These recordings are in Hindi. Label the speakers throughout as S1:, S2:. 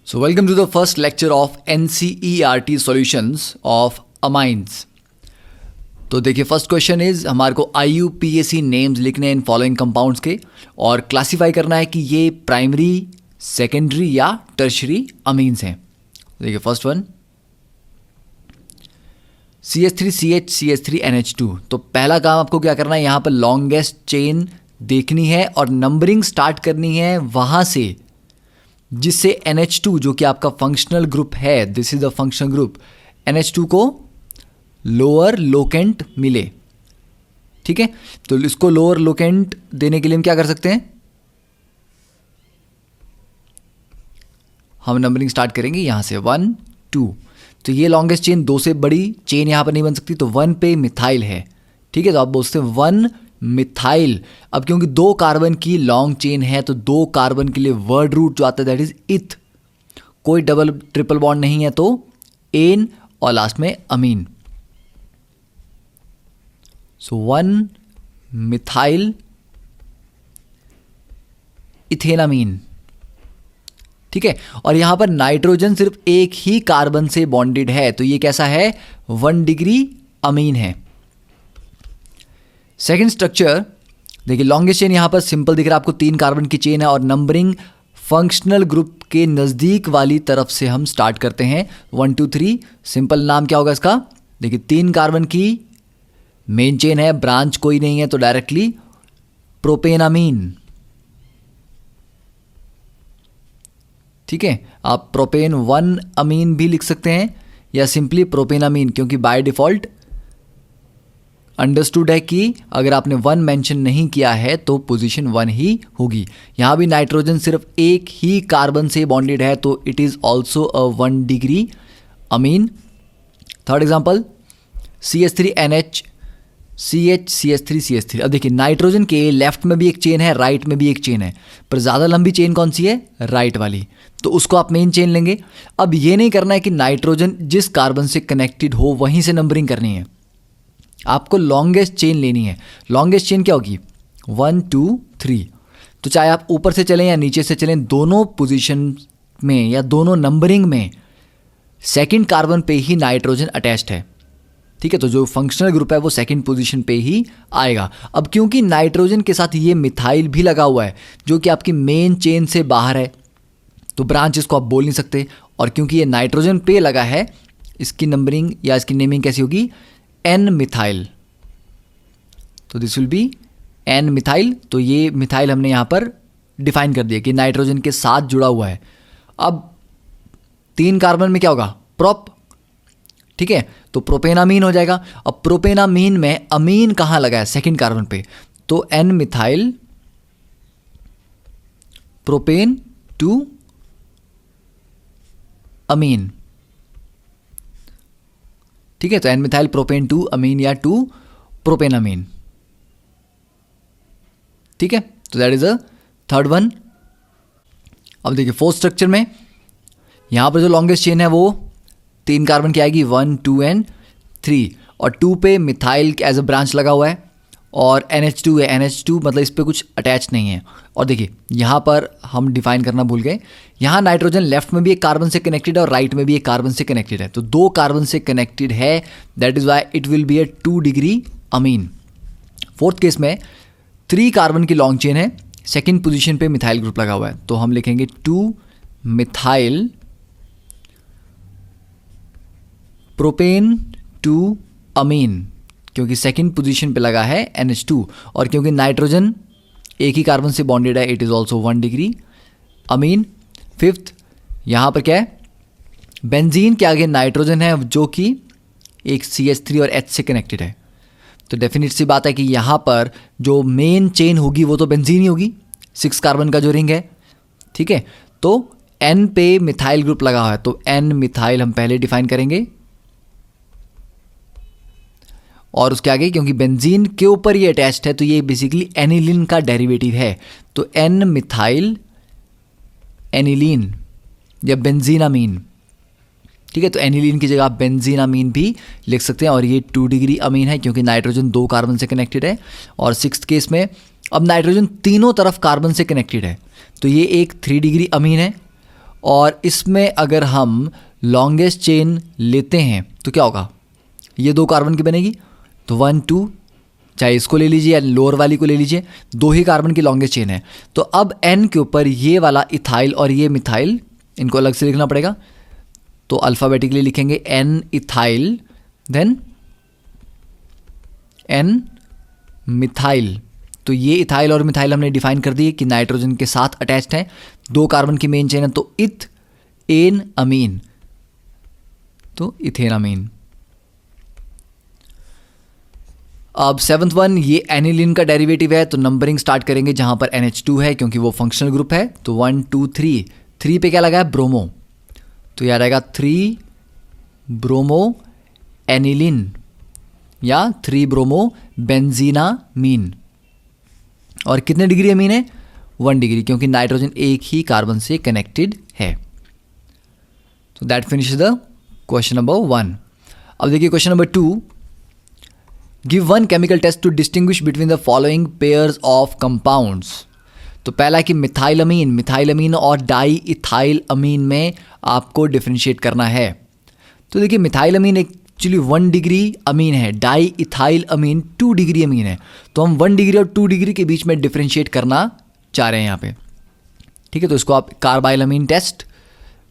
S1: So welcome to the first lecture of NCERT solutions of amines. तो देखिए फर्स्ट क्वेश्चन इज हमारे को IUPAC नेम्स लिखने हैं इन फॉलोइंग कंपाउंड्स के और क्लासिफाई करना है कि ये प्राइमरी, सेकेंडरी या टर्शरी अमीन्स हैं. देखिए फर्स्ट वन CH3CH CH3NH2. तो पहला काम आपको क्या करना है, यहाँ पर लॉन्गेस्ट चेन देखनी है और नंबरिंग स्टार्ट करनी है वहाँ से जिससे NH2 जो कि आपका फंक्शनल ग्रुप है, this is the functional group, NH2 को लोअर लोकेंट मिले. ठीक है, तो इसको लोअर लोकेंट देने के लिए हम क्या कर सकते हैं, हम नंबरिंग स्टार्ट करेंगे यहां से 1 2. तो ये लॉन्गेस्ट चेन, दो से बड़ी चेन यहां पर नहीं बन सकती, तो 1 पे मिथाइल है. ठीक है, तो आप बोलते हैं 1 मिथाइल. अब क्योंकि 2 कार्बन की लॉन्ग चेन है तो 2 कार्बन के लिए वर्ड रूट जो आता है दैट इज इथ. कोई डबल ट्रिपल बॉन्ड नहीं है तो एन और लास्ट में अमीन. सो 1 मिथाइल इथेनामीन. ठीक है, और यहां पर नाइट्रोजन सिर्फ एक ही कार्बन से बॉन्डेड है तो ये कैसा है, 1 डिग्री अमीन है. सेकेंड स्ट्रक्चर देखिए, लॉन्गेस्ट चेन यहां पर सिंपल दिख रहा है आपको, 3 कार्बन की चेन है और नंबरिंग फंक्शनल ग्रुप के नज़दीक वाली तरफ से हम स्टार्ट करते हैं 1 2 3. सिंपल नाम क्या होगा इसका, देखिए 3 कार्बन की मेन चेन है, ब्रांच कोई नहीं है तो डायरेक्टली प्रोपेनामीन. ठीक है, आप प्रोपेन 1 अमीन भी लिख सकते हैं या सिंपली प्रोपेनामीन, क्योंकि बाय डिफॉल्ट अंडरस्टूड है कि अगर आपने 1 मेंशन नहीं किया है तो पोजीशन 1 ही होगी. यहां भी नाइट्रोजन सिर्फ एक ही कार्बन से बॉन्डेड है तो it is also a 1 degree Amin. Third example CH3NH CH3CH3. अब देखिए नाइट्रोजन के लेफ्ट में भी एक चेन है, राइट में भी एक चेन है, पर ज़्यादा लंबी चेन कौन सी है, राइट वाली, तो उसको आप मेन चेन लेंगे. अब ये नहीं करना है कि नाइट्रोजन जिस कार्बन से कनेक्टेड हो वहीं से नंबरिंग करनी है, आपको लॉन्गेस्ट चेन लेनी है. लॉन्गेस्ट चेन क्या होगी, 1 2 3. तो चाहे आप ऊपर से चलें या नीचे से चलें, दोनों पोजीशन में या दोनों नंबरिंग में सेकंड कार्बन पे ही नाइट्रोजन अटैच्ड है. ठीक है, तो जो फंक्शनल ग्रुप है वो सेकंड पोजीशन पे ही आएगा. अब क्योंकि नाइट्रोजन के साथ ये मिथाइल भी लगा हुआ है जो कि आपकी मेन चेन से बाहर है तो ब्रांच इसको आप बोल नहीं सकते, और क्योंकि ये नाइट्रोजन पे लगा है इसकी नंबरिंग या इसकी नेमिंग कैसी होगी, N मिथाइल. तो this will be N methyl. तो ये मिथाइल हमने यहाँ पर डिफाइन कर दिया कि नाइट्रोजन के साथ जुड़ा हुआ है. अब 3 कार्बन में क्या होगा, प्रोप. ठीक है, तो प्रोपेनामीन हो जाएगा. अब प्रोपेनामीन में अमीन कहाँ लगा है, सेकंड कार्बन पे, तो N मिथाइल प्रोपेन 2 अमीन. ठीक है, तो N मिथाइल प्रोपेन 2 अमीन या 2 प्रोपेनामीन. ठीक है, तो that is a third one. अब देखिए फोर्थ स्ट्रक्चर में यहां पर जो लॉन्गेस्ट चेन है वो 3 कार्बन की आएगी, 1 2 एंड 3, और 2 पे मिथाइल एज अ ब्रांच लगा हुआ है और NH2 है. NH2 मतलब इस पर कुछ अटैच नहीं है. और देखिए यहाँ पर हम डिफाइन करना भूल गए, यहाँ नाइट्रोजन लेफ्ट में भी एक कार्बन से कनेक्टेड है और राइट में भी एक कार्बन से कनेक्टेड है, तो 2 कार्बन से कनेक्टेड है, that is why it will be a 2 degree Amin. Fourth case में 3 कार्बन की लॉन्ग चेन है, सेकेंड पोजिशन पे मिथाइल ग्रुप लगा हुआ है, तो हम लिखेंगे 2 मिथाइल प्रोपेन 2 अमीन, क्योंकि सेकंड पोजीशन पे लगा है NH2 और क्योंकि नाइट्रोजन एक ही कार्बन से बॉन्डेड है, it is also 1 degree Amin. Fifth यहाँ पर क्या है, बेंजीन के आगे नाइट्रोजन है जो कि एक CH3 और H से कनेक्टेड है, तो डेफिनेट सी बात है कि यहाँ पर जो मेन चेन होगी वो तो बेंजीन ही होगी, 6 कार्बन का जो रिंग है. ठीक है, तो N पे मिथाइल ग्रुप लगा हुआ है तो N मिथाइल हम पहले डिफाइन करेंगे, और उसके आगे क्योंककि बेंजीन के ऊपर ये अटैच्ड है तो ये बेसिकली एनिलीन का डेरिवेटिव है, तो N मिथाइल एनिलीन या बेंजीनामीन. ठीक है, तो एनिलीन की जगह आप बेंजीनामीन भी लिख सकते हैं, और ये 2 डिग्री अमीन है क्योंकि नाइट्रोजन 2 कार्बन से कनेक्टेड है. और सिक्स्थ केस में अब नाइट्रोजन तीनों तरफ कार्बन से कनेक्टेड है तो ये एक 3 डिग्री अमीन है, और इसमें अगर हम लॉन्गेस्ट चेन लेते हैं तो क्या होगा, ये 2 कार्बन की बनेगी, तो 1 2, चाहे इसको ले लीजिए या लोअर वाली को ले लीजिए, 2 ही कार्बन की लॉन्गेस्ट चेन है। तो अब N के ऊपर ये वाला इथाइल और ये मिथाइल, इनको अलग से लिखना पड़ेगा। तो अल्फ़ाबेटिकली लिखेंगे N ethyl, then N methyl. तो ये इथाइल और मिथाइल हमने डिफाइन कर दिए कि नाइट्रोजन के साथ अटैच्ड हैं, 2 कार्बन की मेन चेन है, तो इथ एन अमीन, तो इथेन अमीन। अब 7th वन, ये एनिलीन का डेरिवेटिव है, तो नंबरिंग स्टार्ट करेंगे जहां पर NH2 है क्योंकि वो फंक्शनल ग्रुप है। तो 1 2 3, 3 पे क्या लगा है, ब्रोमो, तो याद आएगा 3 ब्रोमो एनिलीन या 3 ब्रोमो बेंजीनामीन। और कितने डिग्री अमीन है, 1 डिग्री, क्योंकि नाइट्रोजन एक ही कार्बन से कनेक्टेड है। तो that finish the question number 1। अब देखिए question number 2, give 1 chemical test to distinguish between the following pairs of compounds. तो पहला कि मिथाइलमीन और डाई इथाइल अमीन में आपको डिफ्रेंशिएट करना है। तो देखिए मिथाइलमीन एक्चुअली 1 डिग्री अमीन है, डाई इथाइल अमीन 2 डिग्री अमीन है, तो हम 1 डिग्री और 2 डिग्री के बीच में डिफ्रेंशिएट करना चाह रहे हैं यहाँ पे। ठीक है, तो इसको आप कार्बाइलमीन टेस्ट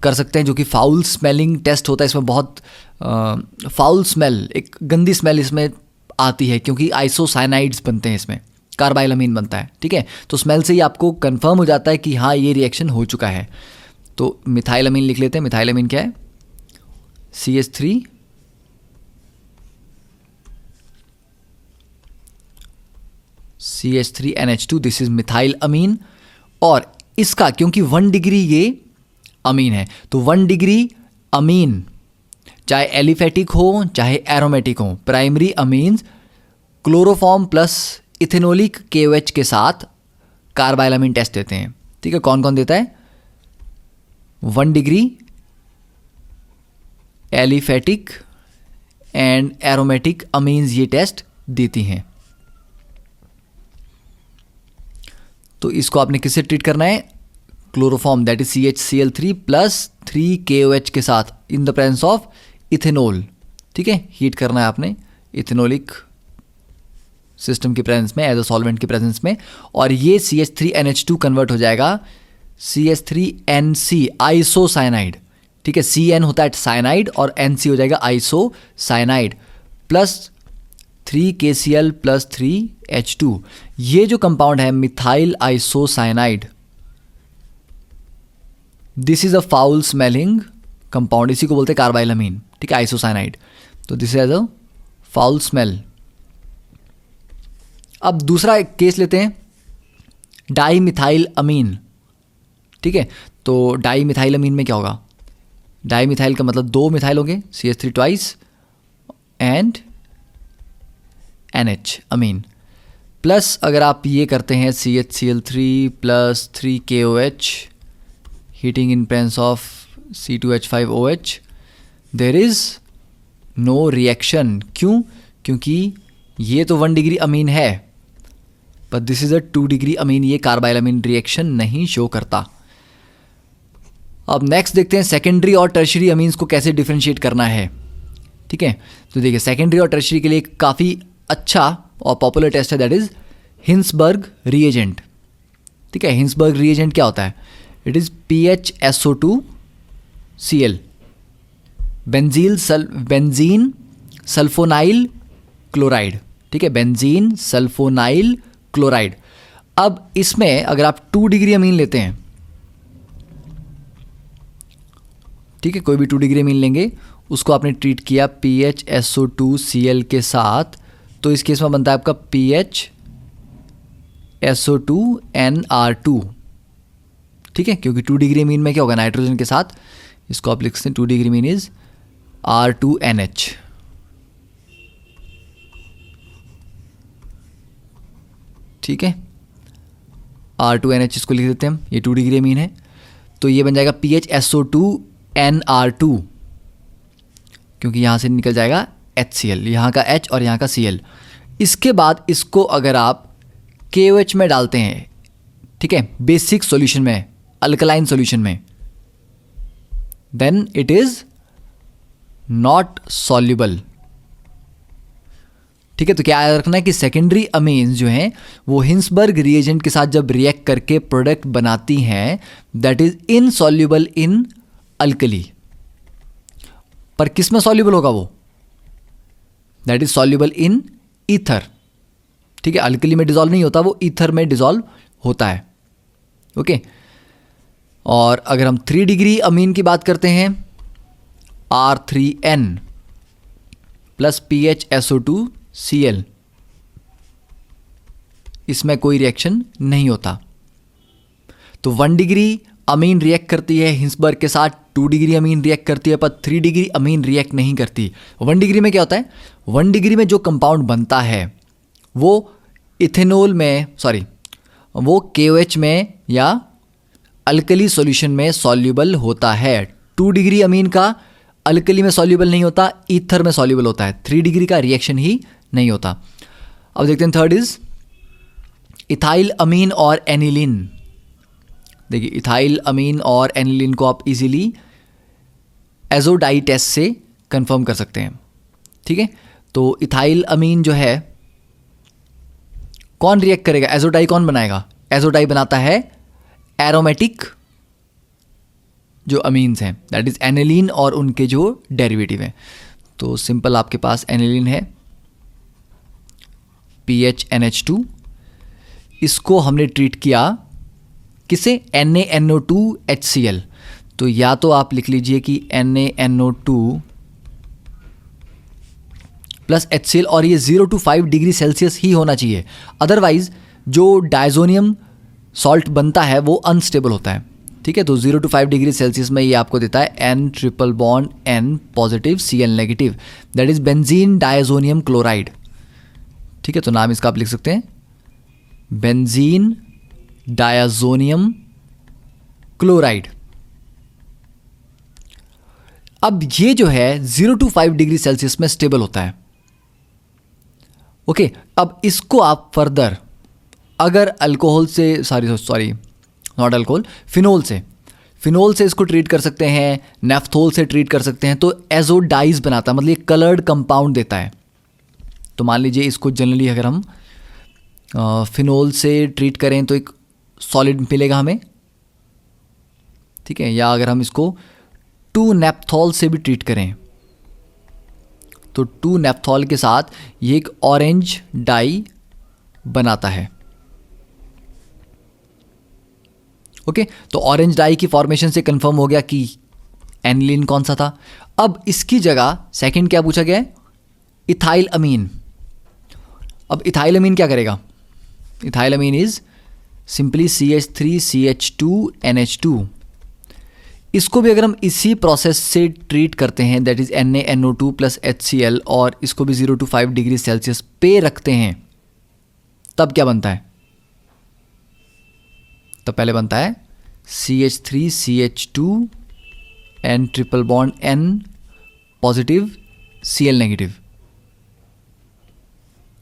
S1: कर सकते हैं, जो कि फाउल स्मेलिंग टेस्ट होता है। इसमें बहुत फाउल स्मेल, एक गंदी स्मेल इसमें आती है क्योंकि आइसोसाइनाइड्स बनते हैं इसमें, कार्बाइलमीन बनता है। ठीक है, तो स्मेल से ही आपको कंफर्म हो जाता है कि हाँ ये रिएक्शन हो चुका है। तो मिथाइलमीन लिख लेते हैं। मिथाइलमीन क्या है, CH3 NH2, this is methyl अमीन। और इसका क्योंकि 1 डिग्री ये अमीन है, तो 1 डिग्री अमीन चाहे एलिफेटिक हो चाहे एरोमेटिक हो, primary amines chloroform plus ethanolic KOH के साथ कार्बाइलमीन टेस्ट देते हैं। ठीक है, कौन कौन देता है, 1 degree aliphatic and aromatic amines ये टेस्ट देती हैं। तो इसको आपने किससे ट्रीट करना है, chloroform that is CHCl3 plus 3 KOH के साथ in the presence of ethanol. ठीक है, हीट करना है आपने इथेनोलिक सिस्टम की प्रेजेंस में, एज अ सॉल्वेंट की प्रेजेंस में। और ये CH3NH2 कन्वर्ट हो जाएगा CH3NC आइसोसाइनाइड। ठीक है, CN होता है साइनाइड और NC हो जाएगा isocyanide, plus 3 KCl plus 3 H2। ये जो कंपाउंड है methyl isocyanide, this is a foul smelling compound, इसी को बोलते हैं कार्बाइलमीन। ठीक है, आइसोसाइनाइड, तो this is a foul smell. अब दूसरा केस लेते हैं, डाई मिथाइल अमीन। ठीक है, तो डाई मिथाइल अमीन में क्या होगा, डाई मिथाइल का मतलब 2 मिथाइल होंगे, CH3 twice and NH amine, plus अगर आप ये करते हैं CHCl3 plus 3 KOH heating in presence of C2H5OH, there is no reaction. क्यों, क्योंकि ये तो 1 डिग्री अमीन है, पर this is a 2 degree amine, ये कार्बाइलमीन रिएक्शन नहीं शो करता। अब नेक्स्ट देखते हैं सेकेंडरी और टर्शरी अमीन्स को कैसे डिफरेंशिएट करना है। ठीक है, तो देखिए सेकेंडरी और टर्शरी के लिए काफ़ी अच्छा और पॉपुलर टेस्ट है, दैट इज हिंसबर्ग रिएजेंट। ठीक है, हिंसबर्ग रिएजेंट क्या होता है, it is PHSO2Cl benzene sulfonyl chloride. ठीक है, बेंजीन सल्फोनाइल क्लोराइड। अब इसमें अगर आप 2 डिग्री अमीन लेते हैं, ठीक है, कोई भी 2 डिग्री अमीन लेंगे, उसको आपने ट्रीट किया PHSO2Cl के साथ, तो इस केस में बनता है आपका PHSO2NR2। ठीक है, क्योंकि 2 डिग्री अमीन में क्या होगा, नाइट्रोजन के साथ, इसको आप लिख सकते हैं 2 डिग्री अमीन इज R2NH। ठीक है, R2NH इसको लिख देते हैं हम, ये 2 डिग्री अमीन है, तो ये बन जाएगा PHSO2NR2, क्योंकि यहाँ से निकल जाएगा HCl, यहाँ का H और यहाँ का Cl। इसके बाद इसको अगर आप KOH में डालते हैं, ठीक है, बेसिक सॉल्यूशन में, अल्कलाइन सॉल्यूशन में, then it is not soluble. ठीक है, तो क्या याद रखना है कि सेकेंडरी अमीन्स जो हैं वो हिंसबर्ग रिएजेंट के साथ जब रिएक्ट करके प्रोडक्ट बनाती हैं that is insoluble in alkali. पर किस में सॉल्युबल होगा वो? That is soluble in ether. ठीक है, अल्कली में डिजॉल्व नहीं होता, वो ईथर में डिजॉल्व होता है। ओके, और अगर हम 3 डिग्री अमीन की बात करते हैं R3N प्लस PHSO2Cl, इसमें कोई रिएक्शन नहीं होता। तो 1 डिग्री अमीन रिएक्ट करती है हिंसबर्ग के साथ, 2 डिग्री अमीन रिएक्ट करती है, पर 3 डिग्री अमीन रिएक्ट नहीं करती। 1 डिग्री में क्या होता है? 1 डिग्री में जो कंपाउंड बनता है वो इथेनॉल में, वो KOH में या अल्कली सॉल्यूशन में सॉल्युबल होता है। 2 डिग्री अमीन का अल्कली में सॉल्युबल नहीं होता, ईथर में सॉल्युबल होता है। 3 डिग्री का रिएक्शन ही नहीं होता। अब देखते हैं थर्ड इज इथाइल अमीन और एनिलीन। देखिए, इथाइल अमीन और एनिलीन को आप इजीली एजोडाई टेस्ट से कंफर्म कर सकते हैं। ठीक है, तो इथाइल अमीन जो है कौन रिएक्ट करेगा? एजोडाई कौन बनाएगा? एजोडाई बनाता है एरोमेटिक जो अमीन्स हैं, दैट इज एनिलीन और उनके जो डेरिवेटिव हैं। तो सिंपल आपके पास एनिलीन है PHNH2, इसको हमने ट्रीट किया किसे? NaNO2HCl। तो या तो आप लिख लीजिए कि NaNO2 प्लस HCl, और ये 0 to 5 डिग्री सेल्सियस ही होना चाहिए, अदरवाइज जो डायजोनियम सॉल्ट बनता है वो अनस्टेबल होता है। ठीक है, तो 0 to 5 डिग्री सेल्सियस में ये आपको देता है N triple bond N positive Cl negative, that is benzene diazonium chloride. ठीक है, तो नाम इसका आप लिख सकते हैं बेंजीन डायजोनियम क्लोराइड। अब ये जो है 0 to 5 डिग्री सेल्सियस में स्टेबल होता है। ओके, अब इसको आप फर्दर अगर अल्कोहल से नॉट अल्कोहल, फिनोल से इसको ट्रीट कर सकते हैं, नेफ्थोल से ट्रीट कर सकते हैं, तो एजोडाइज बनाता है, मतलब ये कलर्ड कंपाउंड देता है। तो मान लीजिए इसको जनरली अगर हम फिनोल से ट्रीट करें तो एक सॉलिड मिलेगा हमें। ठीक है, या अगर हम इसको 2 नेप्थॉल से भी ट्रीट करें तो 2 नेप्थॉल के साथ ये एक ऑरेंज डाई बनाता है। ओके, तो ऑरेंज डाई की फॉर्मेशन से कंफर्म हो गया कि एनिलीन कौन सा था। अब इसकी जगह सेकंड क्या पूछा गया है? Ethyl amine. अब इथाइल अमीन क्या करेगा? Ethyl amine is simply CH3CH2NH2। इसको भी अगर हम इसी प्रोसेस से ट्रीट करते हैं, that is NaNO2 plus HCl, और इसको भी 0 to 5 डिग्री सेल्सियस पे रखते हैं, तब क्या बनता है? तो पहले बनता है CH3CH2 N triple bond N positive Cl negative.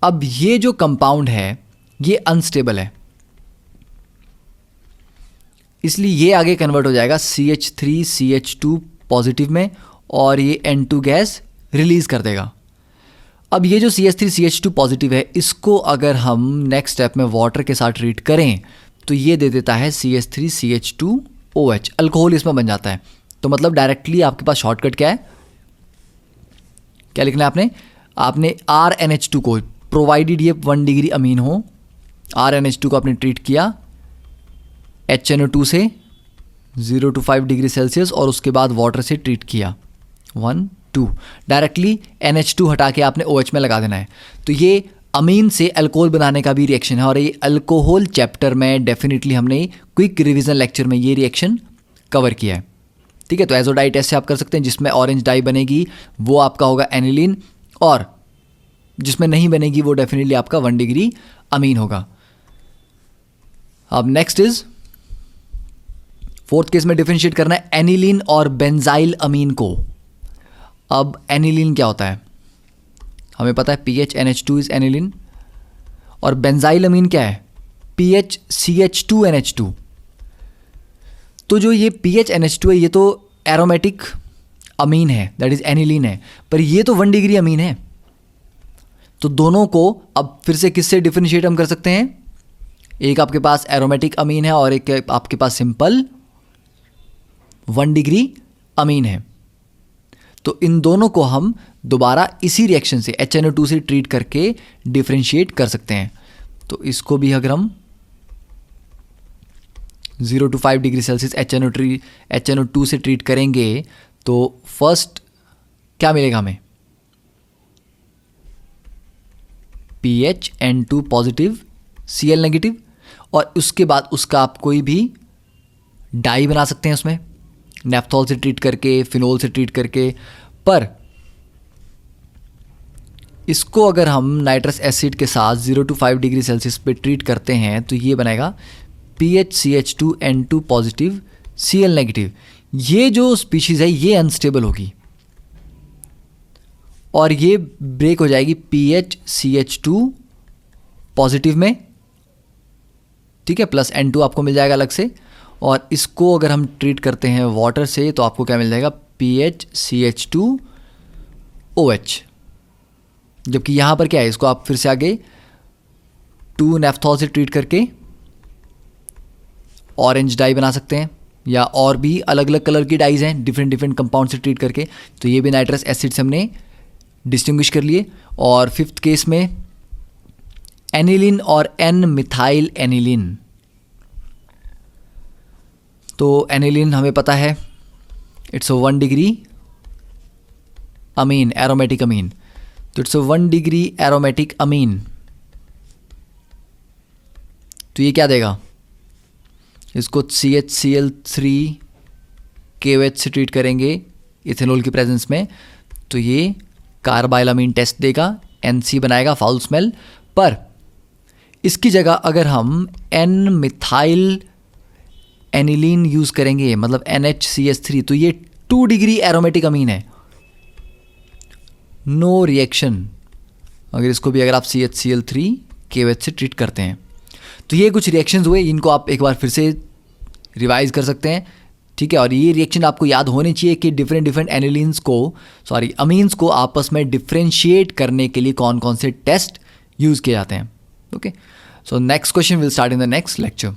S1: अब ये जो कंपाउंड है ये अनस्टेबल है, इसलिए ये आगे कन्वर्ट हो जाएगा CH3CH2 पॉजिटिव में और ये N2 गैस रिलीज कर देगा। अब ये जो CH3CH2 पॉजिटिव है, इसको अगर हम नेक्स्ट स्टेप में वाटर के साथ ट्रीट करें तो ये दे देता है CH3CH2OH, अल्कोहल इसमें बन जाता है। तो मतलब डायरेक्टली आपके पास शॉर्टकट क्या है? क्या लिखना है आपने RNH2 को, प्रोवाइडेड ये 1 डिग्री अमीन हो, RNH2 को आपने ट्रीट किया HNO2 से 0 to 5 डिग्री सेल्सियस और उसके बाद वाटर से ट्रीट किया 1 2, डायरेक्टली NH2 हटा के आपने OH में लगा देना है। तो ये अमीन से अल्कोहल बनाने का भी रिएक्शन है, और ये अल्कोहल चैप्टर में डेफिनेटली हमने क्विक रिवीजन लेक्चर में ये रिएक्शन कवर किया है। ठीक है, तो एजोडाई टेस्ट से आप कर सकते हैं, जिसमें ऑरेंज डाई बनेगी वो आपका होगा एनिलीन, और जिसमें नहीं बनेगी वो डेफिनेटली आपका 1 डिग्री अमीन होगा। अब नेक्स्ट इज फोर्थ केस में डिफरेंशिएट करना है एनिलीन और बेंजाइल अमीन को। अब एनिलीन क्या होता है? हमें पता है PHNH2 इज एनिलीन, और बेंजाइल अमीन क्या है? PHCH2NH2। तो जो ये PHNH2 है ये तो एरोमेटिक अमीन है, दैट इज एनिलीन है, पर ये तो 1 डिग्री अमीन है। तो दोनों को अब फिर से किससे डिफरेंशिएट हम कर सकते हैं? एक आपके पास एरोमेटिक अमीन है और एक आपके पास सिंपल 1 डिग्री अमीन है। तो इन दोनों को हम दोबारा इसी रिएक्शन से HNO2 से ट्रीट करके डिफरेंशिएट कर सकते हैं। तो इसको भी अगर हम 0 to 5 डिग्री सेल्सियस HNO2 से ट्रीट करेंगे तो फर्स्ट क्या मिलेगा हमें? pH N2 positive Cl negative, और उसके बाद उसका आप कोई भी डाई बना सकते हैं उसमें, नेफ्थॉल से ट्रीट करके, फिनोल से ट्रीट करके। पर इसको अगर हम नाइट्रस एसिड के साथ 0 to 5 डिग्री सेल्सियस पे ट्रीट करते हैं तो ये बनेगा PHCH2N2 पॉजिटिव Cl नेगेटिव। ये जो स्पीशीज़ है ये अनस्टेबल होगी और ये ब्रेक हो जाएगी PHCH2 पॉजिटिव में, ठीक है, प्लस N2 आपको मिल जाएगा अलग से। और इसको अगर हम ट्रीट करते हैं वाटर से तो आपको क्या मिल जाएगा? PHCH2OH। जबकि यहाँ पर क्या है, इसको आप फिर से आगे 2 नेफ्थॉल से ट्रीट करके ऑरेंज डाई बना सकते हैं, या और भी अलग अलग कलर की डाइज हैं डिफरेंट कंपाउंड से ट्रीट करके। तो ये भी नाइट्रस एसिड से हमने डिस्टिंग्विश कर लिए। और फिफ्थ केस में एनिलीन और एन मिथाइल एनिलीन। तो एनिलीन हमें पता है it's a 1 degree amine, aromatic amine. तो it's a 1 degree aromatic amine. तो ये क्या देगा? इसको CHCl3KOH से ट्रीट करेंगे इथेनॉल की प्रेजेंस में, तो ये कार्बाइलामीन टेस्ट देगा, NC बनाएगा, फाउल स्मेल। पर इसकी जगह अगर हम एन मिथाइल एनिलीन यूज़ करेंगे, मतलब NHCH3, तो ये 2 डिग्री एरोमेटिक अमीन है, नो रिएक्शन। अगर इसको भी अगर आप CHCl3KOH से ट्रीट करते हैं तो ये कुछ रिएक्शंस हुए, इनको आप एक बार फिर से रिवाइज कर सकते हैं, ठीक है। और ये रिएक्शन आपको याद होने चाहिए कि डिफरेंट एनिलीन्स को, अमीन्स को आपस में डिफरेंशिएट करने के लिए कौन कौन से टेस्ट यूज़ किए जाते हैं। Okay, so next question will start in the next lecture.